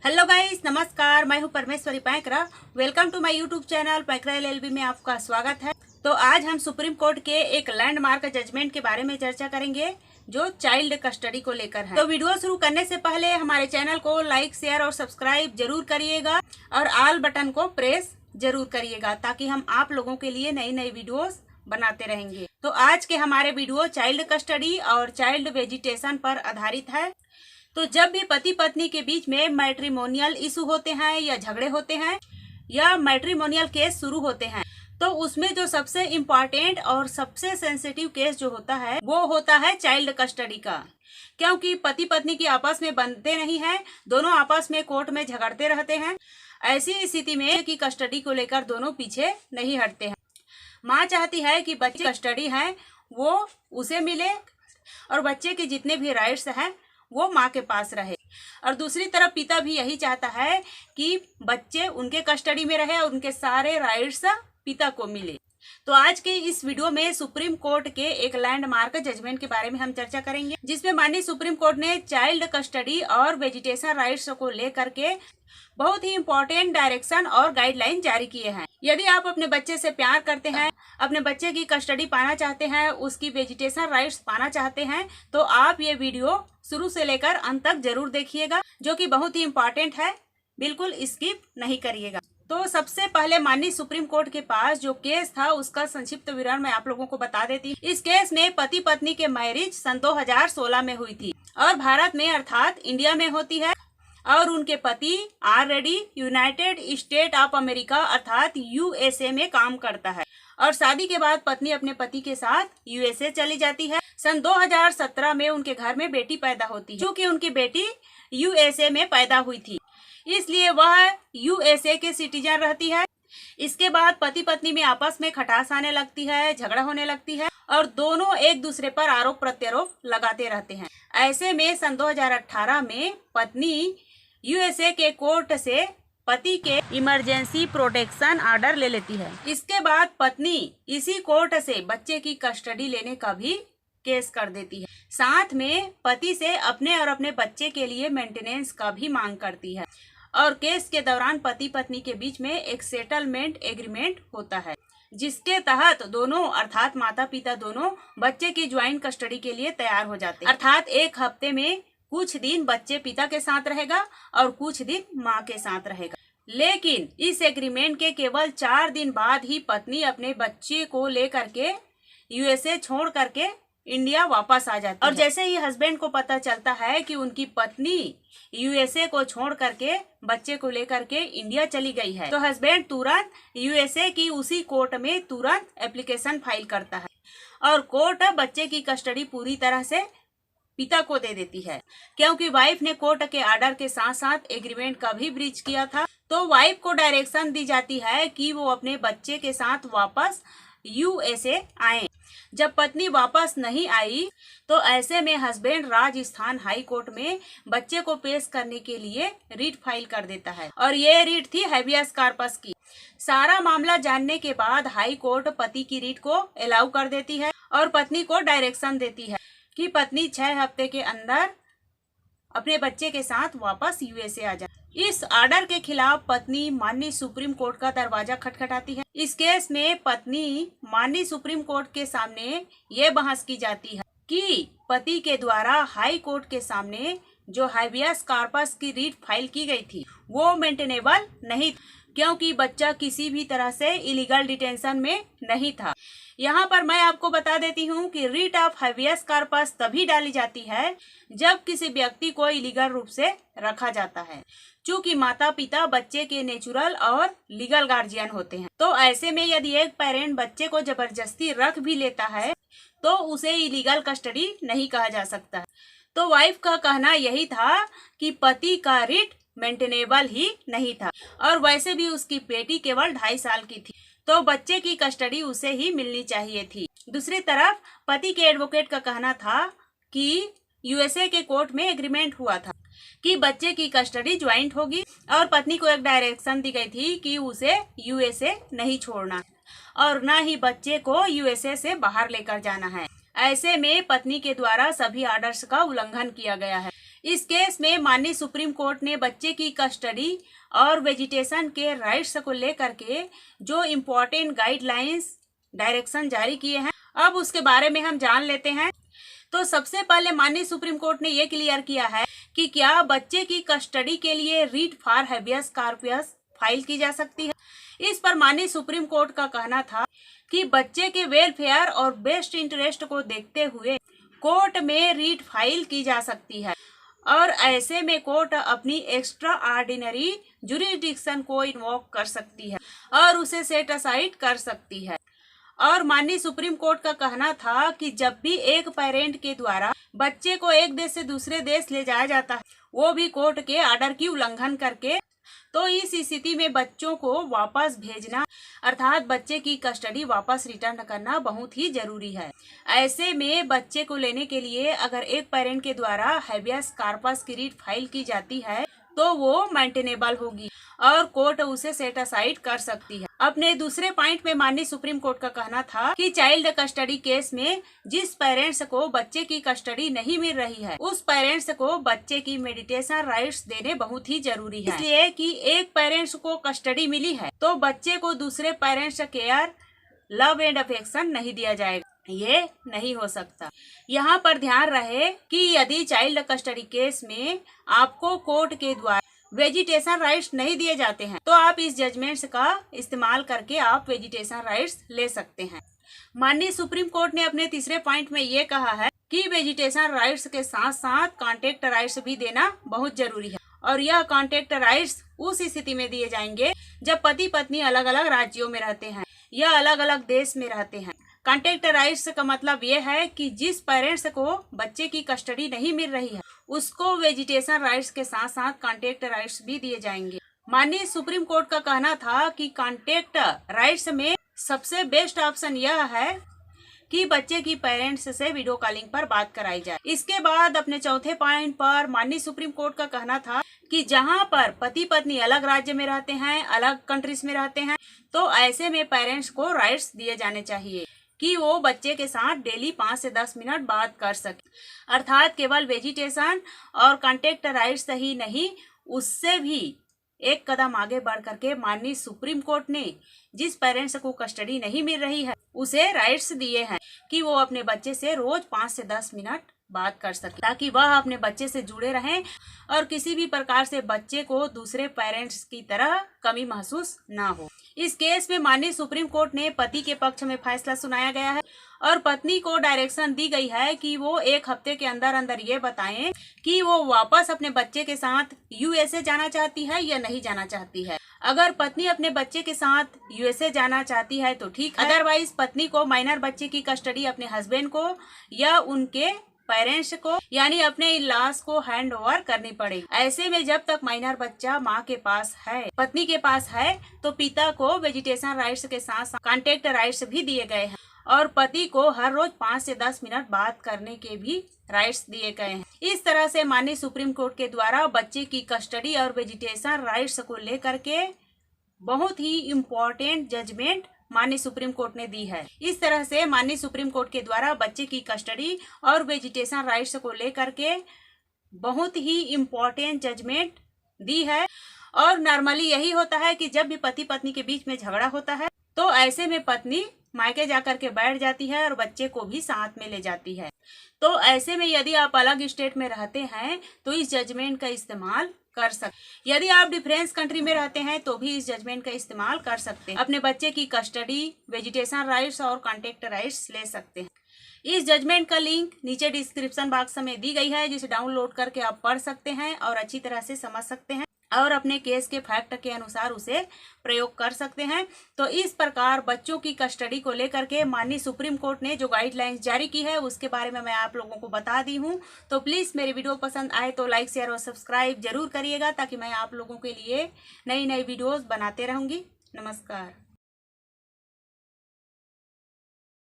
Hello guys, नमस्कार। मैं हूं Parmeshwari Painkra. Welcome to my YouTube channel Painkra LLB में आपका स्वागत है। तो आज हम सुप्रीम कोर्ट के एक लैंडमार्क जजमेंट के बारे में चर्चा करेंगे जो चाइल्ड कस्टडी को लेकर है। तो वीडियो शुरू करने से पहले हमारे चैनल को लाइक, शेयर और सब्सक्राइब जरूर करिएगा और ऑल बटन को प्रेस जरूर करिएगा ताकि हम आप लोगों के लिए नई नई वीडियोस बनाते रहेंगे। तो आज के हमारे वीडियो चाइल्ड कस्टडी और चाइल्ड वेजिटेशन पर आधारित है। तो जब भी पति पत्नी के बीच में मैट्रिमोनियल इशू होते हैं या झगड़े होते हैं या मैट्रिमोनियल केस शुरू होते हैं तो उसमें जो सबसे इम्पोर्टेंट और सबसे सेंसिटिव केस जो होता है वो होता है चाइल्ड कस्टडी का। क्योंकि पति पत्नी की आपस में बनते नहीं है, दोनों आपस में कोर्ट में झगड़ते रहते हैं। ऐसी स्थिति में की कस्टडी को लेकर दोनों पीछे नहीं हटते हैं। माँ चाहती है कि बच्चे कस्टडी है वो उसे मिले और बच्चे के जितने भी राइट्स हैं वो माँ के पास रहे, और दूसरी तरफ पिता भी यही चाहता है कि बच्चे उनके कस्टडी में रहे और उनके सारे राइट्स पिता को मिले। तो आज के इस वीडियो में सुप्रीम कोर्ट के एक लैंडमार्क जजमेंट के बारे में हम चर्चा करेंगे, जिसमें माननीय सुप्रीम कोर्ट ने चाइल्ड कस्टडी और वेजिटेशन राइट्स को लेकर के बहुत ही इम्पोर्टेंट डायरेक्शन और गाइडलाइन जारी किए हैं। यदि आप अपने बच्चे से प्यार करते हैं, अपने बच्चे की कस्टडी पाना चाहते हैं, उसकी वेजिटेशन राइट्स पाना चाहते हैं, तो आप ये वीडियो शुरू से लेकर अंत तक जरूर देखिएगा, जो कि बहुत ही इम्पोर्टेंट है। बिल्कुल स्किप नहीं करिएगा। तो सबसे पहले माननीय सुप्रीम कोर्ट के पास जो केस था उसका संक्षिप्त विवरण मैं आप लोगों को बता देती हूँ। इस केस में पति पत्नी के मैरिज सन 2016 में हुई थी और भारत में अर्थात इंडिया में होती है, और उनके पति already United state of America अर्थात यूएसए में काम करता है, और शादी के बाद पत्नी अपने पति के साथ यूएसए चली जाती है। सन 2017 में उनके घर में बेटी पैदा होती है। क्योंकि उनकी बेटी यूएसए में पैदा हुई थी इसलिए वह यूएसए के सिटीजन रहती है। इसके बाद पति पत्नी में आपस में खटास आने लगती है, झगड़ा होने लगती है और दोनों एक दूसरे पर आरोप प्रत्यारोप लगाते रहते हैं। ऐसे में सन 2018 में पत्नी यूएसए के कोर्ट से पति के इमरजेंसी प्रोटेक्शन ऑर्डर ले लेती है। इसके बाद पत्नी इसी कोर्ट से बच्चे की कस्टडी लेने का भी केस कर देती है। साथ में पति से अपने और अपने बच्चे के लिए मेंटेनेंस का भी मांग करती है, और केस के दौरान पति पत्नी के बीच में एक सेटलमेंट एग्रीमेंट होता है, जिसके तहत दोनों अर्थात माता पिता दोनों बच्चे की ज्वाइंट कस्टडी के लिए तैयार हो जाते हैं। अर्थात एक हफ्ते में कुछ दिन बच्चे पिता के साथ रहेगा और कुछ दिन माँ के साथ रहेगा। लेकिन इस एग्रीमेंट के केवल 4 दिन बाद ही पत्नी अपने बच्चे को लेकर के यूएसए छोड़ करके इंडिया वापस आ जाती है। और जैसे ही हस्बैंड को पता चलता है कि उनकी पत्नी यूएसए को छोड़ करके बच्चे को लेकर के इंडिया चली गई है, तो हस्बैंड तुरंत यूएसए की उसी कोर्ट में तुरंत एप्लीकेशन फाइल करता है और कोर्ट बच्चे की कस्टडी पूरी तरह से पिता को दे देती है। क्योंकि वाइफ ने कोर्ट के ऑर्डर के साथ साथ एग्रीमेंट का भी ब्रीच किया था, तो वाइफ को डायरेक्शन दी जाती है कि वो अपने बच्चे के साथ वापस यूएसए आए। जब पत्नी वापस नहीं आई तो ऐसे में हस्बैंड राजस्थान हाई कोर्ट में बच्चे को पेश करने के लिए रीट फाइल कर देता है, और ये रीट थी हैबियस कॉर्पस की। सारा मामला जानने के बाद हाई कोर्ट पति की रीट को अलाउ कर देती है और पत्नी को डायरेक्शन देती है कि पत्नी 6 हफ्ते के अंदर अपने बच्चे के साथ वापस यूएसए आ जाए। इस ऑर्डर के खिलाफ पत्नी माननीय सुप्रीम कोर्ट का दरवाजा खटखटाती है। इस केस में पत्नी माननीय सुप्रीम कोर्ट के सामने ये बहस की जाती है कि पति के द्वारा हाई कोर्ट के सामने जो हैबियस कॉर्पस की रीट फाइल की गई थी वो मेंटेनेबल नहीं, क्योंकि बच्चा किसी भी तरह से इलीगल डिटेंशन में नहीं था। यहाँ पर मैं आपको बता देती हूँ कि रीट ऑफ हैबियस कॉर्पस तभी डाली जाती है जब किसी व्यक्ति को इलीगल रूप से रखा जाता है, चूँकि माता पिता बच्चे के नेचुरल और लीगल गार्जियन होते हैं। तो ऐसे में यदि एक पेरेंट बच्चे को जबरदस्ती रख भी लेता है तो उसे इलीगल कस्टडी नहीं कहा जा सकता है। तो वाइफ का कहना यही था कि पति का रीट मेंटेनेबल ही नहीं था, और वैसे भी उसकी बेटी केवल 2.5 साल की थी, तो बच्चे की कस्टडी उसे ही मिलनी चाहिए थी। दूसरी तरफ पति के एडवोकेट का कहना था कि यूएसए के कोर्ट में एग्रीमेंट हुआ था कि बच्चे की कस्टडी ज्वाइंट होगी, और पत्नी को एक डायरेक्शन दी गई थी कि उसे यूएसए नहीं छोड़ना और न ही बच्चे को यूएसए से बाहर लेकर जाना है। ऐसे में पत्नी के द्वारा सभी ऑर्डर्स का उल्लंघन किया गया है। इस केस में माननीय सुप्रीम कोर्ट ने बच्चे की कस्टडी और वेजिटेशन के राइट्स को लेकर के जो इम्पोर्टेंट गाइडलाइंस डायरेक्शन जारी किए हैं, अब उसके बारे में हम जान लेते हैं। तो सबसे पहले माननीय सुप्रीम कोर्ट ने ये क्लियर किया है कि क्या बच्चे की कस्टडी के लिए writ for habeas corpus file की जा सकती है। इस पर माननीय सुप्रीम कोर्ट का कहना था कि बच्चे के वेलफेयर और बेस्ट इंटरेस्ट को देखते हुए कोर्ट में रीट फाइल की जा सकती है और ऐसे में कोर्ट अपनी एक्स्ट्रा ऑर्डिनरी जुरिडिक्शन को इन्वोक कर सकती है और उसे सेट असाइड कर सकती है। और माननीय सुप्रीम कोर्ट का कहना था कि जब भी एक पेरेंट के द्वारा बच्चे को एक देश से दूसरे देश ले जाया जाता है, वो भी कोर्ट के आर्डर की उल्लंघन करके, तो इस स्थिति में बच्चों को वापस भेजना अर्थात बच्चे की कस्टडी वापस रिटर्न करना बहुत ही जरूरी है। ऐसे में बच्चे को लेने के लिए अगर एक पेरेंट के द्वारा हैबियस कॉर्पस की रीट फाइल की जाती है तो वो मेंटेनेबल होगी और कोर्ट उसे सेट असाइड कर सकती है। अपने दूसरे पॉइंट में माननीय सुप्रीम कोर्ट का कहना था कि चाइल्ड कस्टडी केस में जिस पेरेंट्स को बच्चे की कस्टडी नहीं मिल रही है, उस पेरेंट्स को बच्चे की मेडिटेशन राइट्स देने बहुत ही जरूरी है। इसलिए कि एक पेरेंट्स को कस्टडी मिली है तो बच्चे को दूसरे parents care, love and affection नहीं दिया जाएगा, ये नहीं हो सकता। यहाँ पर ध्यान रहे कि यदि चाइल्ड कस्टडी केस में आपको कोर्ट के द्वारा वेजिटेशन राइट्स नहीं दिए जाते हैं तो आप इस जजमेंट्स का इस्तेमाल करके आप वेजिटेशन राइट्स ले सकते हैं। माननीय सुप्रीम कोर्ट ने अपने तीसरे पॉइंट में ये कहा है कि वेजिटेशन राइट्स के साथ साथ कॉन्टेक्ट राइट्स भी देना बहुत जरूरी है और यह कॉन्टेक्ट राइट्स उस स्थिति में दिए जाएंगे जब पति पत्नी अलग अलग राज्यों में रहते हैं या अलग अलग देश में रहते हैं। कॉन्टेक्ट राइट्स का मतलब ये है कि जिस पेरेंट्स को बच्चे की कस्टडी नहीं मिल रही है उसको वेजिटेशन राइट्स के साथ साथ कॉन्टेक्ट राइट्स भी दिए जाएंगे। माननीय सुप्रीम कोर्ट का कहना था कि कॉन्टेक्ट राइट्स में सबसे बेस्ट ऑप्शन यह है कि बच्चे की पेरेंट्स से वीडियो कॉलिंग पर बात कराई जाए। इसके बाद अपने चौथे पॉइंट पर माननीय सुप्रीम कोर्ट का कहना था कि जहां पर पति पत्नी अलग राज्य में रहते हैं, अलग कंट्रीज में रहते हैं, तो ऐसे में पेरेंट्स को राइट्स दिए जाने चाहिए कि वो बच्चे के साथ डेली 5 से 10 मिनट बात कर सके। अर्थात केवल वेजिटेशन और कॉन्टेक्ट राइट्स ही नहीं, उससे भी एक कदम आगे बढ़ करके माननीय सुप्रीम कोर्ट ने जिस पेरेंट्स को कस्टडी नहीं मिल रही है उसे राइट्स दिए हैं कि वो अपने बच्चे से रोज 5 से 10 मिनट बात कर सके ताकि वह अपने बच्चे से जुड़े रहें और किसी भी प्रकार से बच्चे को दूसरे पेरेंट्स की तरह कमी महसूस ना हो। इस केस में माननीय सुप्रीम कोर्ट ने पति के पक्ष में फैसला सुनाया गया है और पत्नी को डायरेक्शन दी गई है कि वो 1 हफ्ते के अंदर अंदर ये बताएं कि वो वापस अपने बच्चे के साथ यूएसए जाना चाहती है या नहीं जाना चाहती है। अगर पत्नी अपने बच्चे के साथ यूएसए जाना चाहती है तो ठीक है, अदरवाइज पत्नी को माइनर बच्चे की कस्टडी अपने हस्बैंड को या उनके पेरेंट्स को यानी अपने इन-लॉज को हैंड ओवर करनी पड़ेगी। ऐसे में जब तक माइनर बच्चा माँ के पास है, पत्नी के पास है, तो पिता को वेजिटेशन राइट्स के साथ साथ कॉन्टेक्ट राइट्स भी दिए गए हैं और पति को हर रोज 5 से 10 मिनट बात करने के भी राइट्स दिए गए हैं। इस तरह से माननीय सुप्रीम कोर्ट के द्वारा बच्चे की कस्टडी और वेजिटेशन राइट्स को लेकर के बहुत ही इम्पोर्टेंट जजमेंट माननीय सुप्रीम कोर्ट ने दी है। इस तरह से माननीय सुप्रीम कोर्ट के द्वारा बच्चे की कस्टडी और वेजिटेशन राइट्स को लेकर के बहुत ही इम्पोर्टेंट जजमेंट दी है। और नॉर्मली यही होता है कि जब भी पति पत्नी के बीच में झगड़ा होता है तो ऐसे में पत्नी मायके जाकर के बैठ जाती है और बच्चे को भी साथ में ले जाती है। तो ऐसे में यदि आप अलग स्टेट में रहते हैं तो इस जजमेंट का इस्तेमाल कर सकते। यदि आप डिफरेंस कंट्री में रहते हैं तो भी इस जजमेंट का इस्तेमाल कर सकते हैं। अपने बच्चे की कस्टडी, वेजिटेशन राइट्स और कॉन्टेक्ट राइट्स ले सकते हैं। इस जजमेंट का लिंक नीचे डिस्क्रिप्शन बॉक्स में दी गई है, जिसे डाउनलोड करके आप पढ़ सकते हैं और अच्छी तरह से समझ सकते हैं और अपने केस के फैक्ट के अनुसार उसे प्रयोग कर सकते हैं। तो इस प्रकार बच्चों की कस्टडी को लेकर के माननीय सुप्रीम कोर्ट ने जो गाइडलाइंस जारी की है उसके बारे में मैं आप लोगों को बता दी हूं। तो प्लीज़ मेरी वीडियो पसंद आए तो लाइक, शेयर और सब्सक्राइब जरूर करिएगा ताकि मैं आप लोगों के लिए नई नई वीडियोस बनाते रहूंगी। नमस्कार।